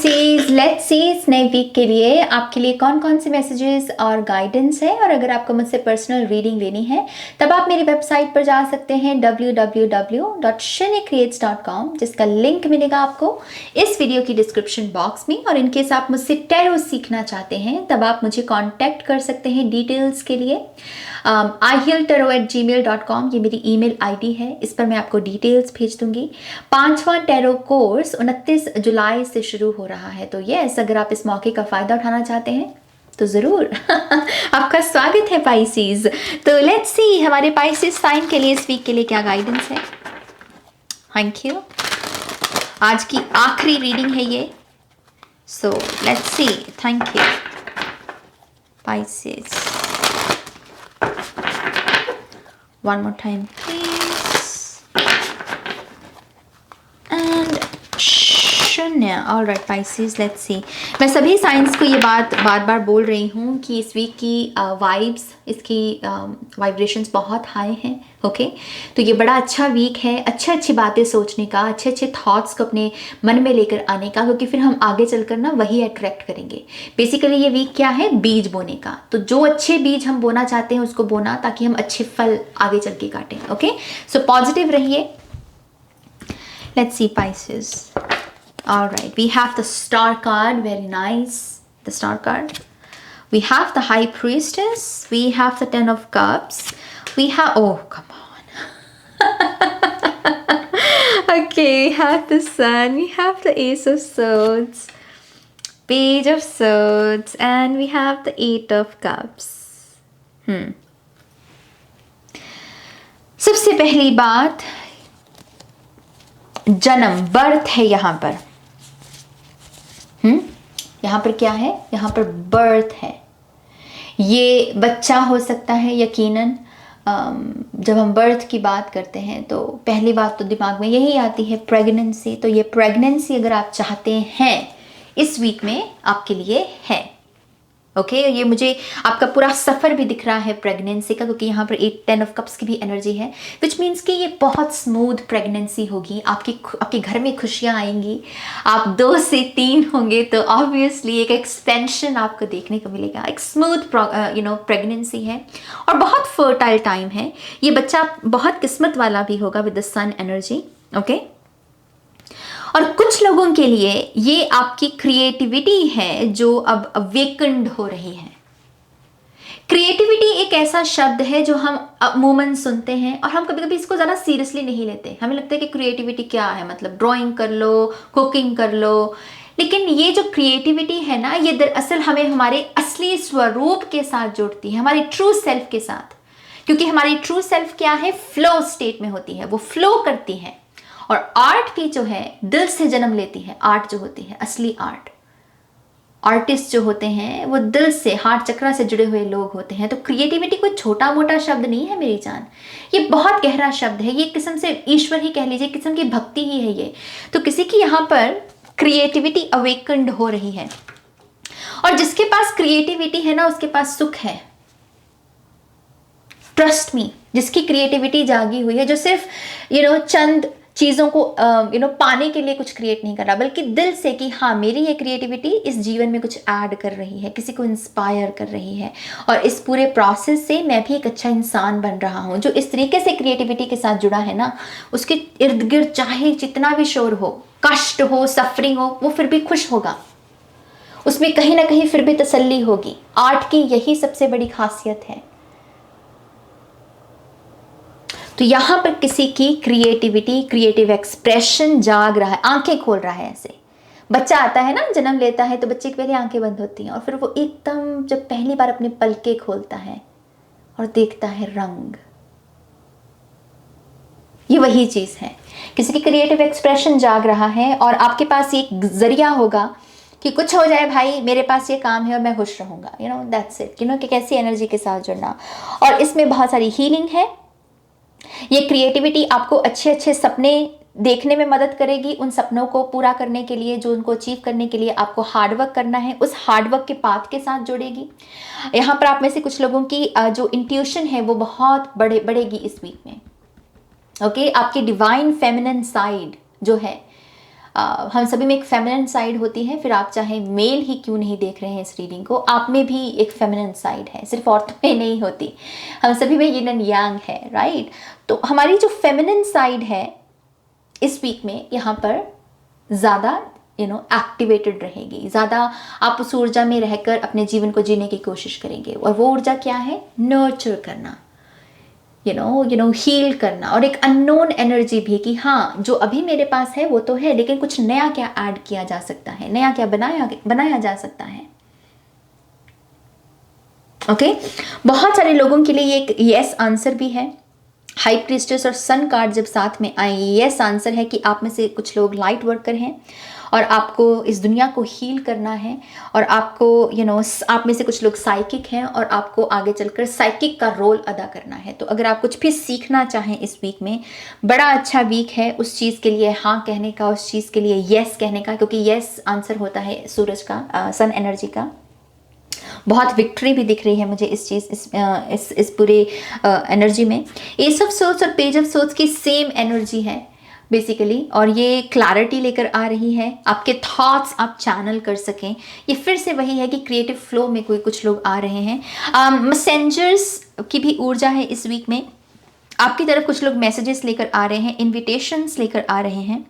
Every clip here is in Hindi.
पाइसेस, लेट्स सी इस नए वीक के लिए आपके लिए कौन कौन से मैसेजेस और गाइडेंस है। और अगर आपको मुझसे पर्सनल रीडिंग लेनी है तब आप मेरी वेबसाइट पर जा सकते हैं www.shinecreates.com, जिसका लिंक मिलेगा आपको इस वीडियो की डिस्क्रिप्शन बॉक्स में। और इनकेस आप मुझसे टैरो सीखना चाहते हैं तब आप मुझे कॉन्टैक्ट कर सकते हैं डिटेल्स के लिए। ihealtarot@gmail.com ये मेरी ईमेल आईडी है, इस पर मैं आपको डिटेल्स भेज दूंगी। 5वां टैरो कोर्स 29 जुलाई से शुरू हो रहा है, तो यस, अगर आप इस मौके का फ़ायदा उठाना चाहते हैं तो ज़रूर आपका स्वागत है पाइसेस। तो लेट्स सी हमारे पाइसेस साइन के लिए इस वीक के लिए क्या गाइडेंस है। Thank you. आज की आखिरी रीडिंग है ये, so let's see. Thank you Pisces. One more time, please. And शून्य। All right, Pisces, let's see. मैं सभी साइंस को ये बात बार बार बोल रही हूँ कि इस वीक की वाइब्स, इसकी वाइब्रेशंस बहुत हाई हैं। ओके, तो ये बड़ा अच्छा वीक है अच्छी अच्छी बातें सोचने का, अच्छे अच्छे थॉट्स को अपने मन में लेकर आने का, क्योंकि फिर हम आगे चलकर ना वही अट्रैक्ट करेंगे। बेसिकली ये वीक क्या है, बीज बोने का। तो जो अच्छे बीज हम बोना चाहते हैं उसको बोना, ताकि हम अच्छे फल आगे चल के काटें। ओके, सो पॉजिटिव रहिए। Let's see Pisces. All right, we have the star card, very nice, the star card. We have the high priestess, we have the 10 of cups, we have, oh come on. Okay, we have the sun, we have the ace of swords, page of swords, and we have the 8 of cups. सबसे पहली बात, जन्म, बर्थ है यहाँ पर। यहाँ पर क्या है, यहाँ पर बर्थ है। ये बच्चा हो सकता है यकीनन। जब हम बर्थ की बात करते हैं तो पहली बात तो दिमाग में यही आती है, प्रेगनेंसी। तो ये प्रेगनेंसी अगर आप चाहते हैं इस वीक में आपके लिए है। ओके, ये मुझे आपका पूरा सफ़र भी दिख रहा है प्रेगनेंसी का, क्योंकि यहाँ पर 10 ऑफ कप्स की भी एनर्जी है, विच मीन्स कि ये बहुत स्मूथ प्रेगनेंसी होगी। आपके घर में खुशियाँ आएंगी। आप 2 से 3 होंगे तो ऑब्वियसली एक एक्सपेंशन आपको देखने को मिलेगा। एक स्मूथ प्रेगनेंसी है और बहुत फर्टाइल टाइम है। ये बच्चा बहुत किस्मत वाला भी होगा with the sun energy. Okay, और कुछ लोगों के लिए ये आपकी क्रिएटिविटी है जो अब अवेकन्ड हो रही है। क्रिएटिविटी एक ऐसा शब्द है जो हम अमूमन सुनते हैं और हम कभी कभी इसको ज़्यादा सीरियसली नहीं लेते। हमें लगता है कि क्रिएटिविटी क्या है, मतलब ड्राइंग कर लो, कुकिंग कर लो। लेकिन ये जो क्रिएटिविटी है ना, ये दरअसल हमें हमारे असली स्वरूप के साथ जोड़ती है, हमारे ट्रू सेल्फ के साथ। क्योंकि हमारी ट्रू सेल्फ क्या है, फ्लो स्टेट में होती है, वो फ्लो करती है। और आर्ट की जो है दिल से जन्म लेती है। आर्ट जो होती है, असली आर्टिस्ट जो होते हैं वो दिल से, हार्ट चक्रा से जुड़े हुए लोग होते हैं। तो क्रिएटिविटी कोई छोटा मोटा शब्द नहीं है मेरी जान, ये बहुत गहरा शब्द है। ये किस्म से ईश्वर ही कह लीजिए, किस्म की भक्ति ही है ये। तो किसी की यहाँ पर क्रिएटिविटी अवेकन्ड हो रही है, और जिसके पास क्रिएटिविटी है ना उसके पास सुख है। ट्रस्ट मी, जिसकी क्रिएटिविटी जागी हुई है, जो सिर्फ चंद चीज़ों को पाने के लिए कुछ क्रिएट नहीं कर रहा, बल्कि दिल से कि हाँ, मेरी ये क्रिएटिविटी इस जीवन में कुछ ऐड कर रही है, किसी को इंस्पायर कर रही है, और इस पूरे प्रोसेस से मैं भी एक अच्छा इंसान बन रहा हूँ। जो इस तरीके से क्रिएटिविटी के साथ जुड़ा है ना, उसके इर्द गिर्द चाहे जितना भी शोर हो, कष्ट हो, सफरिंग हो, वो फिर भी खुश होगा। उसमें कहीं ना कहीं फिर भी तसल्ली होगी। आर्ट की यही सबसे बड़ी खासियत है। तो यहाँ पर किसी की क्रिएटिविटी, क्रिएटिव एक्सप्रेशन जाग रहा है, आंखें खोल रहा है। ऐसे बच्चा आता है ना, जन्म लेता है तो बच्चे की पहले आंखें बंद होती हैं, और फिर वो एकदम जब पहली बार अपने पलके खोलता है और देखता है रंग, ये वही चीज़ है। किसी की क्रिएटिव एक्सप्रेशन जाग रहा है और आपके पास एक जरिया होगा कि कुछ हो जाए भाई, मेरे पास ये काम है और मैं खुश रहूँगा। That's it. कि कैसी एनर्जी के साथ जुड़ना, और इसमें बहुत सारी हीलिंग है। ये क्रिएटिविटी आपको अच्छे अच्छे सपने देखने में मदद करेगी। उन सपनों को पूरा करने के लिए, जो उनको अचीव करने के लिए आपको हार्डवर्क करना है, उस हार्डवर्क के पाथ के साथ जोड़ेगी। यहाँ पर आप में से कुछ लोगों की जो इंट्यूशन है वो बहुत बढ़ेगी इस वीक में। ओके, आपकी डिवाइन फेमिनिन साइड जो है हम सभी में एक फेमिनिन साइड होती है, फिर आप चाहे मेल ही क्यों नहीं देख रहे हैं इस रीडिंग को, आप में भी एक फेमिनिन साइड है, सिर्फ औरतों में नहीं होती, हम सभी में यिन एंड यांग है, राइट। तो हमारी जो फेमिनिन साइड है इस वीक में यहाँ पर ज़्यादा एक्टिवेटेड रहेगी, ज़्यादा आप उस ऊर्जा में रहकर अपने जीवन को जीने की कोशिश करेंगे। और वो ऊर्जा क्या है? नर्चर करना, हील करना, और एक अननोन एनर्जी भी कि हाँ जो अभी मेरे पास है वो तो है, लेकिन कुछ नया क्या ऐड किया जा सकता है, नया क्या बनाया जा सकता है। ओके, बहुत सारे लोगों के लिए ये एक यस आंसर भी है। हाई प्रीस्टेस और सन कार्ड जब साथ में आए, यस आंसर है कि आप में से कुछ लोग लाइट वर्कर हैं और आपको इस दुनिया को हील करना है, और आपको आप में से कुछ लोग साइकिक हैं और आपको आगे चलकर साइकिक का रोल अदा करना है। तो अगर आप कुछ भी सीखना चाहें इस वीक में, बड़ा अच्छा वीक है उस चीज़ के लिए हाँ कहने का, उस चीज़ के लिए यस कहने का, क्योंकि यस आंसर होता है सूरज का, सन एनर्जी का। बहुत विक्ट्री भी दिख रही है मुझे इस पूरे एनर्जी में। एस ऑफ सोर्ड्स और पेज ऑफ सोर्ड्स की सेम एनर्जी है बेसिकली, और ये क्लैरिटी लेकर आ रही है, आपके थॉट्स आप चैनल कर सकें। ये फिर से वही है कि क्रिएटिव फ्लो में कुछ लोग आ रहे हैं। मैसेंजर्स की भी ऊर्जा है इस वीक में, आपकी तरफ कुछ लोग मैसेजेस लेकर आ रहे हैं, इन्विटेशंस लेकर आ रहे हैं।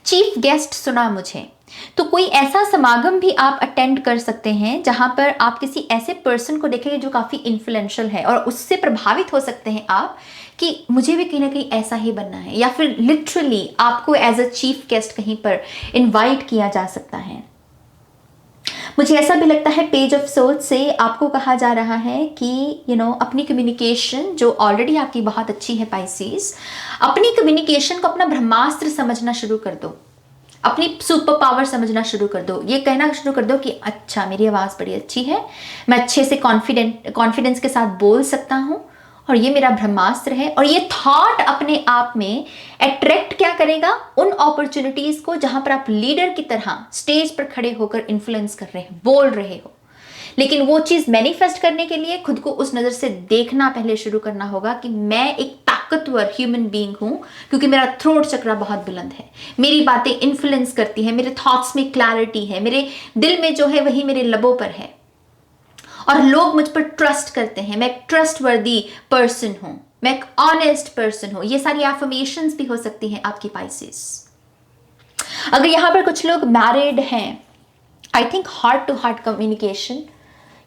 चीफ गेस्ट सुना मुझे, तो कोई ऐसा समागम भी आप अटेंड कर सकते हैं जहां पर आप किसी ऐसे पर्सन को देखेंगे जो काफ़ी इन्फ्लुएंशियल है, और उससे प्रभावित हो सकते हैं आप कि मुझे भी कहीं ना कहीं ऐसा ही बनना है, या फिर लिटरली आपको एज अ चीफ गेस्ट कहीं पर इनवाइट किया जा सकता है। मुझे ऐसा भी लगता है पेज ऑफ सोर्ड्स से आपको कहा जा रहा है कि अपनी कम्युनिकेशन जो ऑलरेडी आपकी बहुत अच्छी है पाइसेस, अपनी कम्युनिकेशन को अपना ब्रह्मास्त्र समझना शुरू कर दो, अपनी सुपर पावर समझना शुरू कर दो। ये कहना शुरू कर दो कि अच्छा मेरी आवाज़ बड़ी अच्छी है, मैं अच्छे से कॉन्फिडेंस के साथ बोल सकता हूँ, और ये मेरा ब्रह्मास्त्र है। और ये थॉट अपने आप में अट्रैक्ट क्या करेगा? उन अपॉर्चुनिटीज़ को जहाँ पर आप लीडर की तरह स्टेज पर खड़े होकर इन्फ्लुएंस कर रहे हैं, बोल रहे हो। लेकिन वो चीज़ मैनिफेस्ट करने के लिए खुद को उस नज़र से देखना पहले शुरू करना होगा कि मैं एक ताकतवर ह्यूमन बीइंग हूँ, क्योंकि मेरा थ्रोट चक्रा बहुत बुलंद है, मेरी बातें इन्फ्लुएंस करती हैं, मेरे थॉट्स में क्लैरिटी है, मेरे दिल में जो है वही मेरे लबों पर है, और लोग मुझ पर ट्रस्ट करते हैं, मैं एक ट्रस्टवर्दी पर्सन हूँ, मैं एक ऑनेस्ट पर्सन हूँ। ये सारी एफर्मेशंस भी हो सकती हैं आपकी पाइसेस। अगर यहाँ पर कुछ लोग मैरिड हैं, I think heart to heart communication,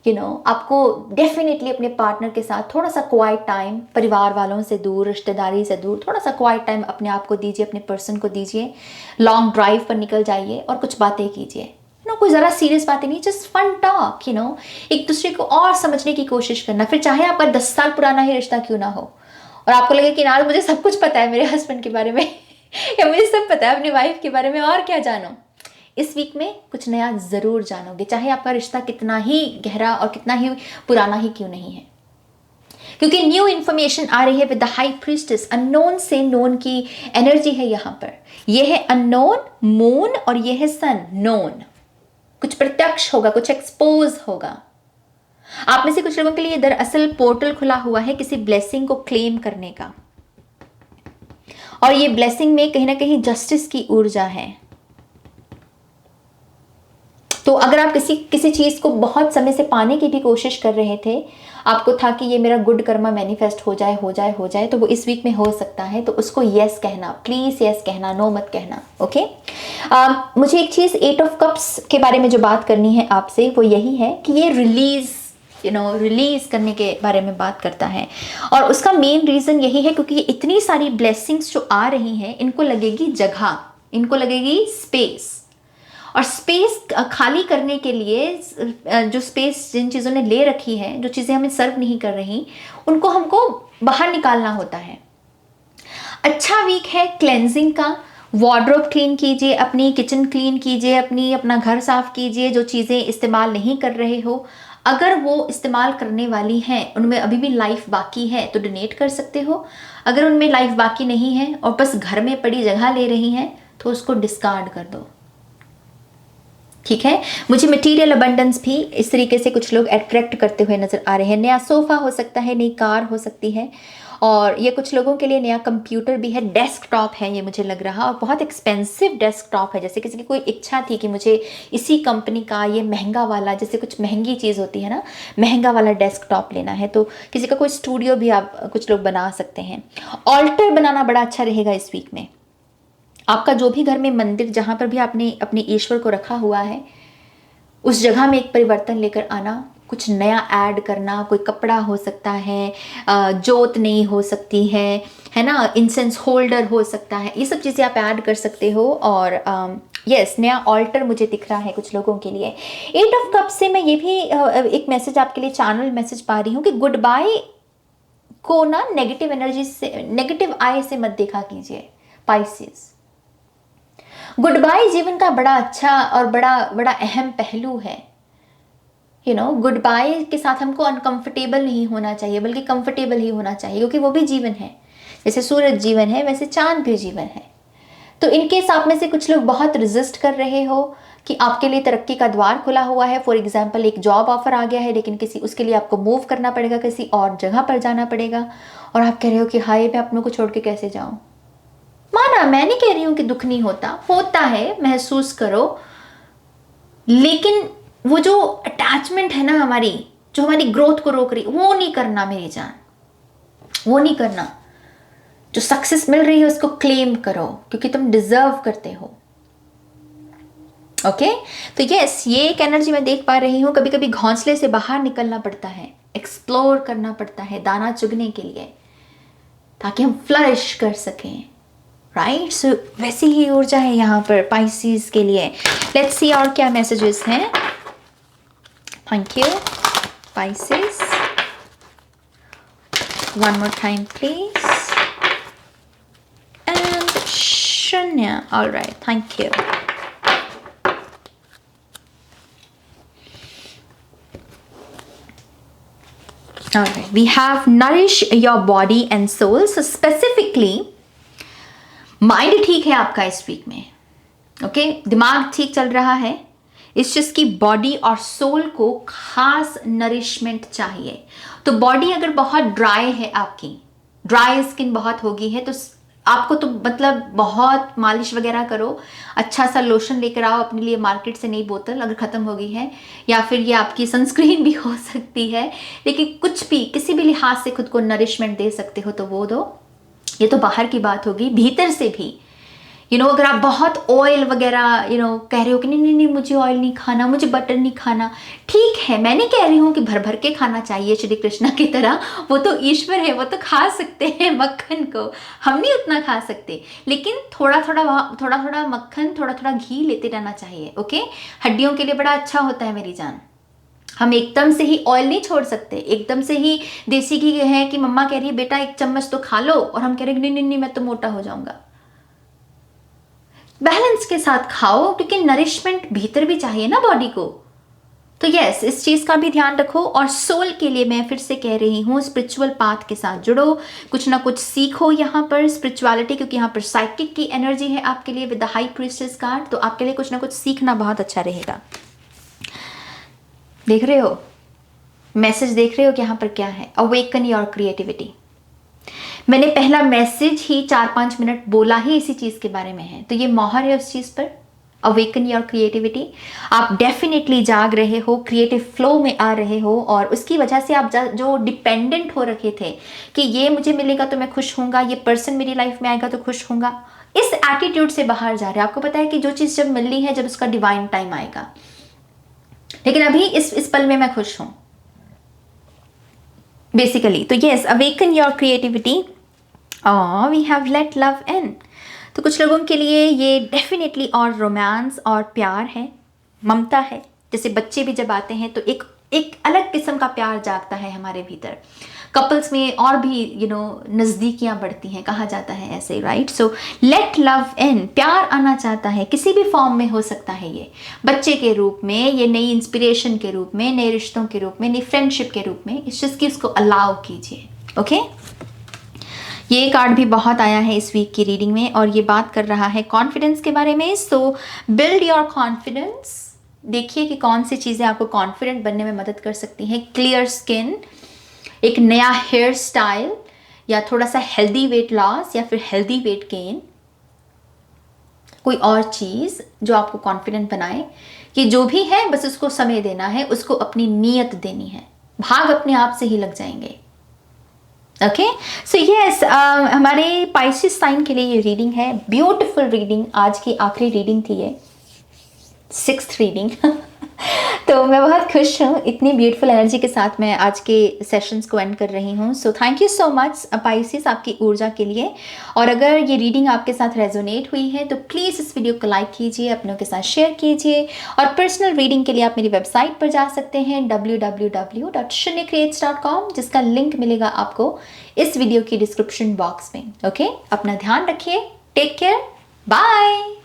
आपको डेफिनेटली अपने पार्टनर के साथ थोड़ा सा क्वाइट टाइम, परिवार वालों से दूर, रिश्तेदारी से दूर, थोड़ा सा क्वाइट टाइम अपने आप को दीजिए, अपने पर्सन को दीजिए। लॉन्ग ड्राइव पर निकल जाइए और कुछ बातें कीजिए, कोई ज़रा सीरियस बातें नहीं, जस्ट फन टॉक, एक दूसरे को और समझने की कोशिश करना। फिर चाहे आपका 10 साल पुराना ही रिश्ता क्यों ना हो, और आपको लगे कि ना मुझे सब कुछ पता है मेरे हस्बैंड के बारे में या मुझे सब पता है अपनी वाइफ के बारे में, और क्या जानो। इस वीक में कुछ नया ज़रूर जानोगे, चाहे आपका रिश्ता कितना ही गहरा और कितना ही पुराना ही क्यों नहीं है, क्योंकि न्यू इन्फॉर्मेशन आ रही है with the high priestess. Unknown से नोन की एनर्जी है यहाँ पर। यह है अननोन मून और यह है सन नोन। कुछ प्रत्यक्ष होगा, कुछ एक्सपोज होगा। आप में से कुछ लोगों के लिए दरअसल पोर्टल खुला हुआ है किसी ब्लेसिंग को क्लेम करने का, और ये ब्लेसिंग में कहीं ना कहीं जस्टिस की ऊर्जा है। तो अगर आप किसी चीज को बहुत समय से पाने की भी कोशिश कर रहे थे, आपको था कि ये मेरा गुड कर्मा मैनिफेस्ट हो जाए, तो वो इस वीक में हो सकता है। तो उसको यस कहना, प्लीज यस कहना, नो मत कहना। ओके, मुझे एक चीज 8 ऑफ कप्स के बारे में जो बात करनी है आपसे, वो यही है कि ये रिलीज करने के बारे में बात करता है, और उसका मेन रीजन यही है क्योंकि इतनी सारी ब्लेसिंग्स जो आ रही हैं, इनको लगेगी जगह, इनको लगेगी स्पेस, और स्पेस खाली करने के लिए जो स्पेस जिन चीज़ों ने ले रखी है, जो चीज़ें हमें सर्व नहीं कर रही, उनको हमको बाहर निकालना होता है। अच्छा वीक है क्लेंजिंग का। वार्डरोब क्लीन कीजिए, अपनी किचन क्लीन कीजिए, अपना घर साफ कीजिए। जो चीज़ें इस्तेमाल नहीं कर रहे हो, अगर वो इस्तेमाल करने वाली हैं, उनमें अभी भी लाइफ बाकी है तो डोनेट कर सकते हो। अगर उनमें लाइफ बाकी नहीं है और बस घर में पड़ी जगह ले रही हैं, तो उसको डिस्कार्ड कर दो। ठीक है। मुझे मटेरियल अबंडेंस भी इस तरीके से कुछ लोग अट्रैक्ट करते हुए नजर आ रहे हैं। नया सोफा हो सकता है, नई कार हो सकती है, और ये कुछ लोगों के लिए नया कंप्यूटर भी है, डेस्कटॉप है ये मुझे लग रहा, और बहुत एक्सपेंसिव डेस्कटॉप है। जैसे किसी की कोई इच्छा थी कि मुझे इसी कंपनी का ये महंगा वाला, जैसे कुछ महंगी चीज़ होती है ना, महंगा वाला डेस्कटॉप लेना है, तो किसी का कोई स्टूडियो भी आप कुछ लोग बना सकते हैं। ऑल्टर बनाना बड़ा अच्छा रहेगा इस वीक में। आपका जो भी घर में मंदिर, जहाँ पर भी आपने अपने ईश्वर को रखा हुआ है, उस जगह में एक परिवर्तन लेकर आना, कुछ नया ऐड करना। कोई कपड़ा हो सकता है, जोत नहीं हो सकती है ना, इंसेंस होल्डर हो सकता है, ये सब चीज़ें आप ऐड कर सकते हो। और यस, नया ऑल्टर मुझे दिख रहा है कुछ लोगों के लिए। 8 ऑफ कप से मैं ये भी एक मैसेज आपके लिए, चैनल मैसेज पा रही हूँ कि गुड बाय को ना नेगेटिव एनर्जी से, नेगेटिव आई से मत देखा कीजिए पाइसेस। गुड बाय जीवन का बड़ा अच्छा और बड़ा बड़ा अहम पहलू है। गुड बाय के साथ हमको अनकंफर्टेबल नहीं होना चाहिए, बल्कि कंफर्टेबल ही होना चाहिए, क्योंकि वो भी जीवन है। जैसे सूरज जीवन है, वैसे चांद भी जीवन है। तो इनकेस आप में से कुछ लोग बहुत रेजिस्ट कर रहे हो कि आपके लिए तरक्की का द्वार खुला हुआ है, फॉर एग्जाम्पल एक जॉब ऑफर आ गया है, लेकिन उसके लिए आपको मूव करना पड़ेगा, किसी और जगह पर जाना पड़ेगा, और आप कह रहे हो कि हाय मैं अपनों को छोड़ के कैसे जाऊं। माना, मैं नहीं कह रही हूं कि दुख नहीं होता है, महसूस करो, लेकिन वो जो अटैचमेंट है ना हमारी, जो हमारी ग्रोथ को रोक रही, वो नहीं करना मेरी जान, वो नहीं करना। जो सक्सेस मिल रही है उसको क्लेम करो, क्योंकि तुम डिजर्व करते हो। ओके, तो यस, ये एक एनर्जी मैं देख पा रही हूँ। कभी कभी घोंसले से बाहर निकलना पड़ता है, एक्सप्लोर करना पड़ता है दाना चुगने के लिए, ताकि हम फ्लरिश कर सकें। राइट, सो वैसी ही ऊर्जा है यहाँ पर पाइसेस के लिए। लेट्स सी और क्या मैसेजेस हैं। Thank you pieces, one more time please, and शून्य। Alright, thank you. Alright, we have nourish your body and soul. So specifically, mind ठीक है आपका इस वीक में, ओके, दिमाग ठीक चल रहा है। इस चीज की बॉडी और सोल को खास नरिशमेंट चाहिए। तो बॉडी अगर बहुत ड्राई है, आपकी ड्राई स्किन बहुत होगी है, तो आपको तो मतलब बहुत मालिश वगैरह करो, अच्छा सा लोशन लेकर आओ अपने लिए मार्केट से, नई बोतल अगर ख़त्म हो गई है, या फिर ये आपकी सनस्क्रीन भी हो सकती है, लेकिन कुछ भी किसी भी लिहाज से खुद को नरिशमेंट दे सकते हो तो वो दो। ये तो बाहर की बात होगी। भीतर से भी अगर आप बहुत ऑयल वगैरह कह रहे हो कि नहीं नहीं मुझे ऑयल नहीं खाना, मुझे बटर नहीं खाना, ठीक है, मैं नहीं कह रही हूँ कि भर भर के खाना चाहिए श्री कृष्णा की तरह, वो तो ईश्वर है, वो तो खा सकते हैं मक्खन को, हम नहीं उतना खा सकते, लेकिन थोड़ा थोड़ा मक्खन, थोड़ा थोड़ा घी लेते रहना चाहिए। ओके, हड्डियों के लिए बड़ा अच्छा होता है मेरी जान। हम एकदम से ही ऑयल नहीं छोड़ सकते, एकदम से ही देसी घी है कि मम्मा कह रही है बेटा 1 चम्मच तो खा लो, और हम कह रहे हैं नहीं मैं तो मोटा हो जाऊंगा। बैलेंस के साथ खाओ, क्योंकि नरिशमेंट भीतर भी चाहिए ना बॉडी को। तो यस, इस चीज का भी ध्यान रखो। और सोल के लिए मैं फिर से कह रही हूँ, स्पिरिचुअल पाथ के साथ जुड़ो, कुछ ना कुछ सीखो यहाँ पर स्पिरिचुअलिटी, क्योंकि यहाँ पर साइकिक की एनर्जी है आपके लिए with the high priestess card. तो आपके लिए कुछ ना कुछ सीखना बहुत अच्छा रहेगा। देख रहे हो मैसेज, देख रहे हो कि यहाँ पर क्या है, अवेकन योर क्रिएटिविटी। मैंने पहला मैसेज ही 4-5 मिनट बोला ही इसी चीज के बारे में है, तो ये मोहर है उस चीज पर, अवेकन योर क्रिएटिविटी। आप डेफिनेटली जाग रहे हो, क्रिएटिव फ्लो में आ रहे हो, और उसकी वजह से आप जो डिपेंडेंट हो रखे थे कि ये मुझे मिलेगा तो मैं खुश होऊंगा, ये पर्सन मेरी लाइफ में आएगा तो खुश होऊंगा, इस एटीट्यूड से बाहर जा रहे हैं। आपको पता है कि जो चीज जब मिलनी है, जब उसका डिवाइन टाइम आएगा, लेकिन अभी इस पल में मैं खुश हूं बेसिकली। तो yes, awaken your creativity, we have let love in. तो कुछ लोगों के लिए ये डेफिनेटली और रोमांस और प्यार है, ममता है। जैसे बच्चे भी जब आते हैं तो एक अलग किस्म का प्यार जागता है हमारे भीतर। कपल्स में और भी नज़दीकियाँ बढ़ती हैं, कहा जाता है ऐसे, राइट। सो लेट लव इन, प्यार आना चाहता है, किसी भी फॉर्म में हो सकता है, ये बच्चे के रूप में, ये नई इंस्पिरेशन के रूप में, नए रिश्तों के रूप में, नई फ्रेंडशिप के रूप में। इस चीज़ की उसको अलाउ कीजिए। ओके, ये कार्ड भी बहुत आया है इस वीक की रीडिंग में, और ये बात कर रहा है कॉन्फिडेंस के बारे में। सो बिल्ड योर कॉन्फिडेंस, देखिए कि कौन सी चीज़ें आपको कॉन्फिडेंट बनने में मदद कर सकती हैं। क्लियर स्किन, एक नया हेयर स्टाइल, या थोड़ा सा हेल्दी वेट लॉस, या फिर हेल्दी वेट गेन, कोई और चीज़ जो आपको कॉन्फिडेंट बनाए कि जो भी है बस उसको समय देना है, उसको अपनी नीयत देनी है, भाग अपने आप से ही लग जाएंगे। ओके, सो यस, हमारे पाइसेस साइन के लिए ये रीडिंग है, ब्यूटीफुल रीडिंग, आज की आखिरी रीडिंग थी ये, 6th रीडिंग। तो मैं बहुत खुश हूँ, इतनी ब्यूटीफुल एनर्जी के साथ मैं आज के सेशंस को एंड कर रही हूँ। So thank you so much Pisces, आपकी ऊर्जा के लिए। और अगर ये रीडिंग आपके साथ रेजोनेट हुई है तो प्लीज़ इस वीडियो को लाइक कीजिए, अपनों के साथ शेयर कीजिए। और पर्सनल रीडिंग के लिए आप मेरी वेबसाइट पर जा सकते हैं www.shunyacreates.com, जिसका लिंक मिलेगा आपको इस वीडियो की डिस्क्रिप्शन बॉक्स में। ओके, अपना ध्यान रखिए, टेक केयर, बाय।